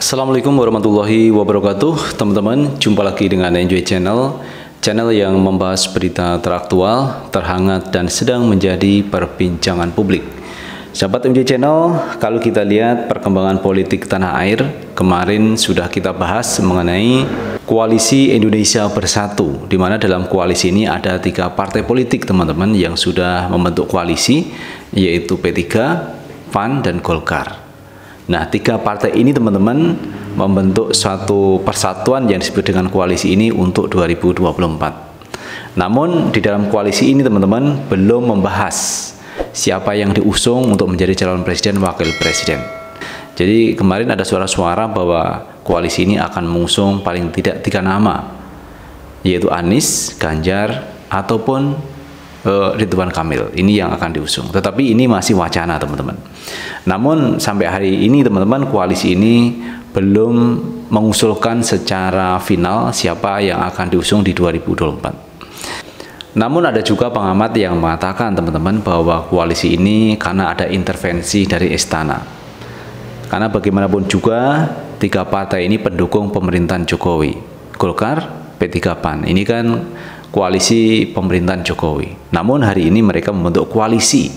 Assalamualaikum warahmatullahi wabarakatuh. Teman-teman, jumpa lagi dengan Enjoy Channel, channel yang membahas berita teraktual, terhangat, dan sedang menjadi perbincangan publik. Sahabat Enjoy Channel, kalau kita lihat perkembangan politik tanah air, kemarin sudah kita bahas mengenai Koalisi Indonesia Bersatu, di mana dalam koalisi ini ada 3 partai politik, teman-teman, yang sudah membentuk koalisi, yaitu P3, PAN, dan Golkar. Nah, 3 partai ini, teman-teman, membentuk suatu persatuan yang disebut dengan koalisi ini untuk 2024. Namun, di dalam koalisi ini, teman-teman, belum membahas siapa yang diusung untuk menjadi calon presiden, wakil presiden. Jadi, kemarin ada suara-suara bahwa koalisi ini akan mengusung paling tidak 3 nama, yaitu Anies, Ganjar, ataupun Ridwan Kamil. Ini yang akan diusung. Tetapi ini masih wacana, teman-teman. Namun sampai hari ini, teman-teman, koalisi ini belum mengusulkan secara final siapa yang akan diusung di 2024. Namun ada juga pengamat yang mengatakan, teman-teman, bahwa koalisi ini karena ada intervensi dari istana. Karena bagaimanapun juga 3 partai ini pendukung pemerintahan Jokowi. Golkar, P3, PAN. Ini kan koalisi pemerintahan Jokowi. Namun hari ini mereka membentuk koalisi.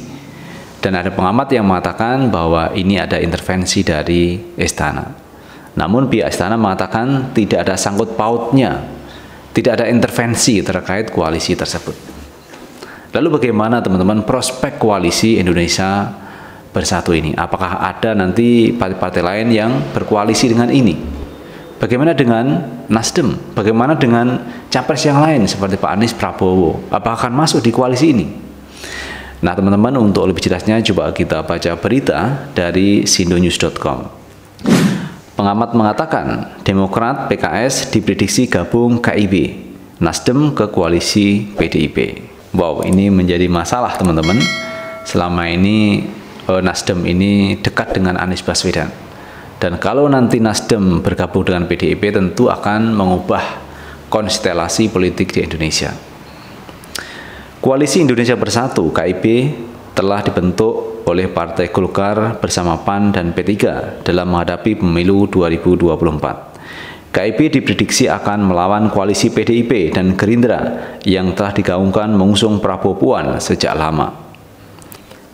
Dan ada pengamat yang mengatakan bahwa ini ada intervensi dari istana. Namun pihak istana mengatakan tidak ada sangkut pautnya, tidak ada intervensi terkait koalisi tersebut. Lalu bagaimana, teman-teman, prospek koalisi Indonesia Bersatu ini? Apakah ada nanti partai-partai lain yang berkoalisi dengan ini? Bagaimana dengan Nasdem? Bagaimana dengan capres yang lain seperti Pak Anies, Prabowo? Apakah akan masuk di koalisi ini? Nah, teman-teman, untuk lebih jelasnya coba kita baca berita dari sindonews.com. Pengamat mengatakan Demokrat, PKS diprediksi gabung KIB, Nasdem ke koalisi PDIP. Wow, ini menjadi masalah, teman-teman. Selama ini Nasdem ini dekat dengan Anies Baswedan. Dan kalau nanti Nasdem bergabung dengan PDIP, tentu akan mengubah konstelasi politik di Indonesia. Koalisi Indonesia Bersatu (KIB) telah dibentuk oleh Partai Golkar bersama PAN dan P3 dalam menghadapi pemilu 2024. KIB diprediksi akan melawan koalisi PDIP dan Gerindra yang telah digaungkan mengusung Prabowo Puan sejak lama.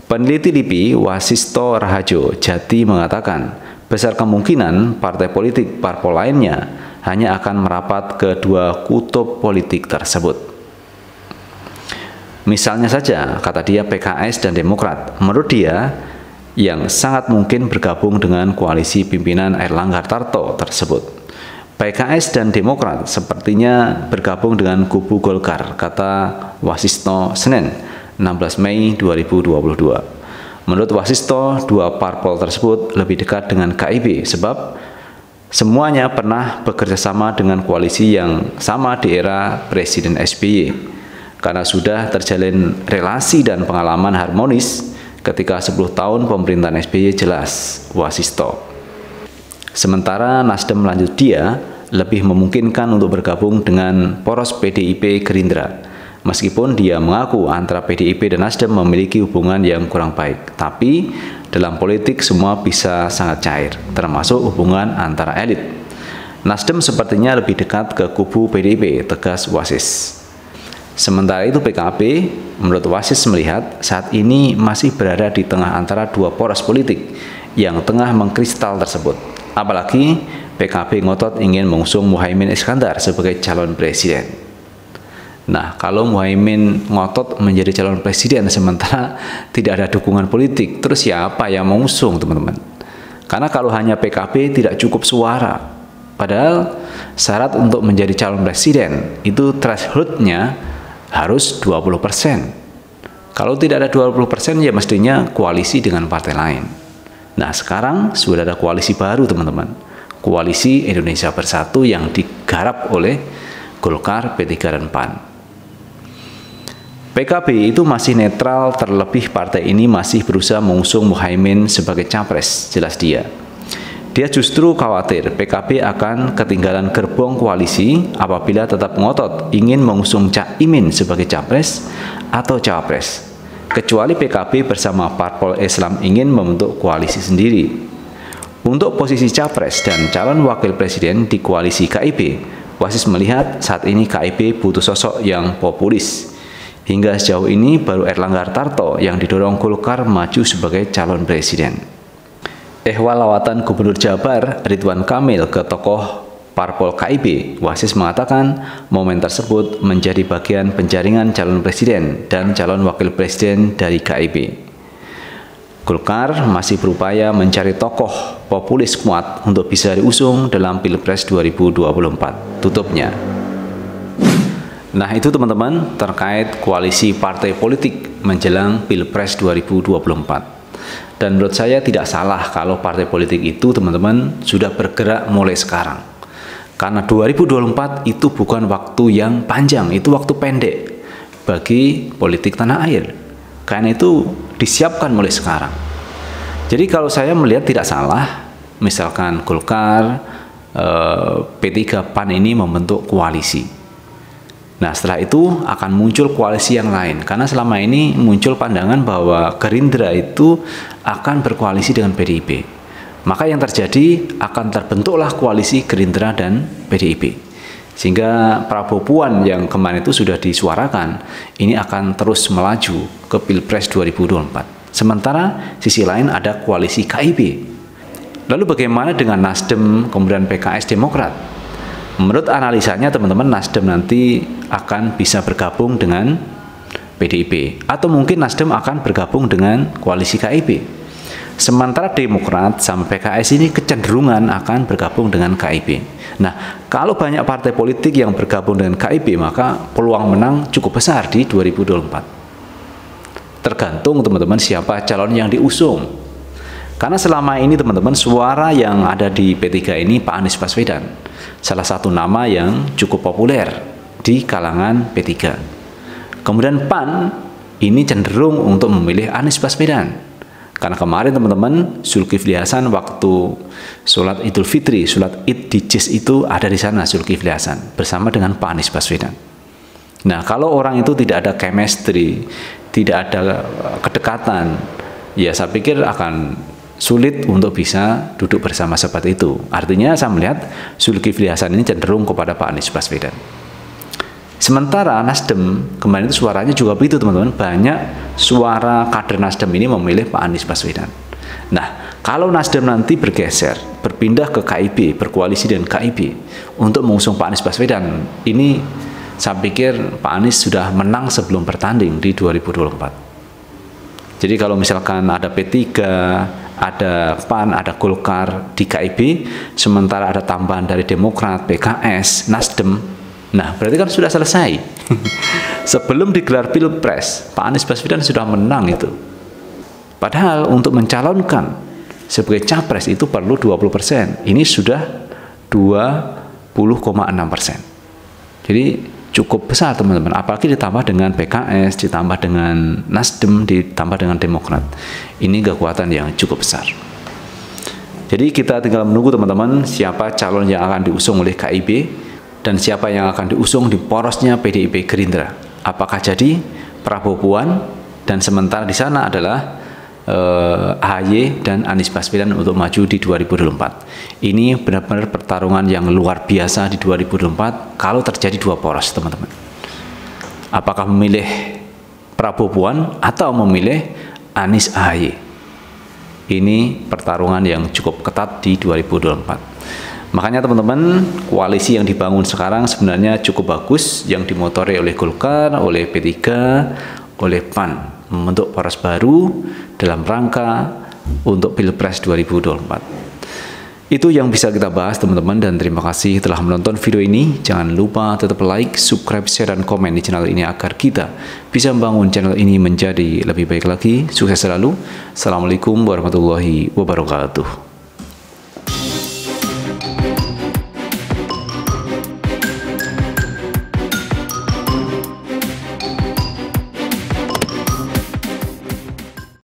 Peneliti LIPI Wasisto Rahajo Jati mengatakan, besar kemungkinan partai politik parpol lainnya hanya akan merapat ke 2 kutub politik tersebut. Misalnya saja, kata dia, PKS dan Demokrat. Menurut dia, yang sangat mungkin bergabung dengan koalisi pimpinan Airlangga Hartarto tersebut. PKS dan Demokrat sepertinya bergabung dengan kubu Golkar, kata Wasisto Senin, 16 Mei 2022. Menurut Wasisto, 2 parpol tersebut lebih dekat dengan KIB sebab semuanya pernah bekerja sama dengan koalisi yang sama di era Presiden SBY karena sudah terjalin relasi dan pengalaman harmonis ketika 10 tahun pemerintahan SBY, jelas Wasisto. Sementara Nasdem, lanjut dia, lebih memungkinkan untuk bergabung dengan poros PDIP Gerindra. Meskipun dia mengaku antara PDIP dan Nasdem memiliki hubungan yang kurang baik, tapi dalam politik semua bisa sangat cair, termasuk hubungan antara elit. Nasdem sepertinya lebih dekat ke kubu PDIP, tegas Wasis. Sementara itu PKB, menurut Wasis, melihat saat ini masih berada di tengah antara 2 poros politik yang tengah mengkristal tersebut. Apalagi PKB ngotot ingin mengusung Muhaimin Iskandar sebagai calon presiden. Nah, kalau Muhaimin ngotot menjadi calon presiden sementara tidak ada dukungan politik, terus siapa yang mengusung, teman-teman? Karena kalau hanya PKB tidak cukup suara. Padahal syarat untuk menjadi calon presiden itu threshold-nya harus 20%. Kalau tidak ada 20%, ya mestinya koalisi dengan partai lain. Nah, sekarang sudah ada koalisi baru, teman-teman. Koalisi Indonesia Bersatu yang digarap oleh Golkar, P3, dan PAN. PKB itu masih netral, terlebih partai ini masih berusaha mengusung Muhaimin sebagai capres, jelas dia. Dia justru khawatir PKB akan ketinggalan gerbong koalisi apabila tetap ngotot ingin mengusung Caimin sebagai capres atau cawapres. Kecuali PKB bersama parpol Islam ingin membentuk koalisi sendiri. Untuk posisi capres dan calon wakil presiden di koalisi KIP, Wasis melihat saat ini KIP butuh sosok yang populis. Hingga sejauh ini baru Erlangga Hartarto yang didorong Golkar maju sebagai calon presiden. Ehwal lawatan Gubernur Jabar Ridwan Kamil ke tokoh parpol KIP, Wasis mengatakan momen tersebut menjadi bagian penjaringan calon presiden dan calon wakil presiden dari KIP. Golkar masih berupaya mencari tokoh populis kuat untuk bisa diusung dalam Pilpres 2024. Tutupnya. Nah, itu teman-teman terkait koalisi partai politik menjelang Pilpres 2024. Dan menurut saya tidak salah kalau partai politik itu teman-teman sudah bergerak mulai sekarang. Karena 2024 itu bukan waktu yang panjang, itu waktu pendek bagi politik tanah air. Karena itu disiapkan mulai sekarang. Jadi kalau saya melihat tidak salah, misalkan Golkar, P3, PAN ini membentuk koalisi. Nah, setelah itu akan muncul koalisi yang lain. Karena selama ini muncul pandangan bahwa Gerindra itu akan berkoalisi dengan PDIP. Maka yang terjadi akan terbentuklah koalisi Gerindra dan PDIP. Sehingga Prabowo Puan yang kemarin itu sudah disuarakan, ini akan terus melaju ke Pilpres 2024. Sementara sisi lain ada koalisi KIP. Lalu bagaimana dengan Nasdem, kemudian PKS, Demokrat? Menurut analisanya teman-teman, Nasdem nanti akan bisa bergabung dengan PDIP. Atau mungkin Nasdem akan bergabung dengan koalisi KIP. Sementara Demokrat sama PKS ini kecenderungan akan bergabung dengan KIP. Nah, kalau banyak partai politik yang bergabung dengan KIP, maka peluang menang cukup besar di 2024. Tergantung teman-teman siapa calon yang diusung. Karena selama ini teman-teman suara yang ada di P3 ini Pak Anies Baswedan, salah satu nama yang cukup populer di kalangan P3. Kemudian PAN ini cenderung untuk memilih Anies Baswedan. Karena kemarin teman-teman Zulkifli Hasan waktu sholat Idul Fitri, sholat Id di JIS itu ada di sana Zulkifli Hasan bersama dengan Pak Anies Baswedan. Nah, kalau orang itu tidak ada chemistry, tidak ada kedekatan, ya saya pikir akan sulit untuk bisa duduk bersama seperti itu. Artinya saya melihat Zulkifli Hasan ini cenderung kepada Pak Anies Baswedan. Sementara Nasdem, kemarin itu suaranya juga begitu teman-teman, banyak suara kader Nasdem ini memilih Pak Anies Baswedan. Nah, kalau Nasdem nanti bergeser, berpindah ke KIP, berkoalisi dengan KIP untuk mengusung Pak Anies Baswedan, ini saya pikir Pak Anies sudah menang sebelum bertanding di 2024. Jadi kalau misalkan ada P3, ada PAN, ada Golkar di KIP, sementara ada tambahan dari Demokrat, PKS, Nasdem, nah, berarti kan sudah selesai. Sebelum digelar Pilpres, Pak Anies Baswedan sudah menang itu. Padahal untuk mencalonkan sebagai capres itu perlu 20%. Ini sudah 20,6%. Jadi cukup besar teman-teman. Apalagi ditambah dengan PKS, ditambah dengan Nasdem, ditambah dengan Demokrat. Ini kekuatan yang cukup besar. Jadi kita tinggal menunggu teman-teman siapa calon yang akan diusung oleh KIP dan siapa yang akan diusung di porosnya PDIP Gerindra. Apakah jadi Prabowo Puan dan sementara di sana adalah AHY dan Anies Baswedan untuk maju di 2024. Ini benar-benar pertarungan yang luar biasa di 2024 kalau terjadi dua poros teman-teman. Apakah memilih Prabowo Puan atau memilih Anies AHY? Ini pertarungan yang cukup ketat di 2024. Makanya teman-teman, koalisi yang dibangun sekarang sebenarnya cukup bagus, yang dimotori oleh Golkar, oleh P3, oleh PAN, membentuk poros baru dalam rangka untuk Pilpres 2024. Itu yang bisa kita bahas teman-teman, dan terima kasih telah menonton video ini. Jangan lupa tetap like, subscribe, share, dan komen di channel ini agar kita bisa membangun channel ini menjadi lebih baik lagi. Sukses selalu. Assalamualaikum warahmatullahi wabarakatuh.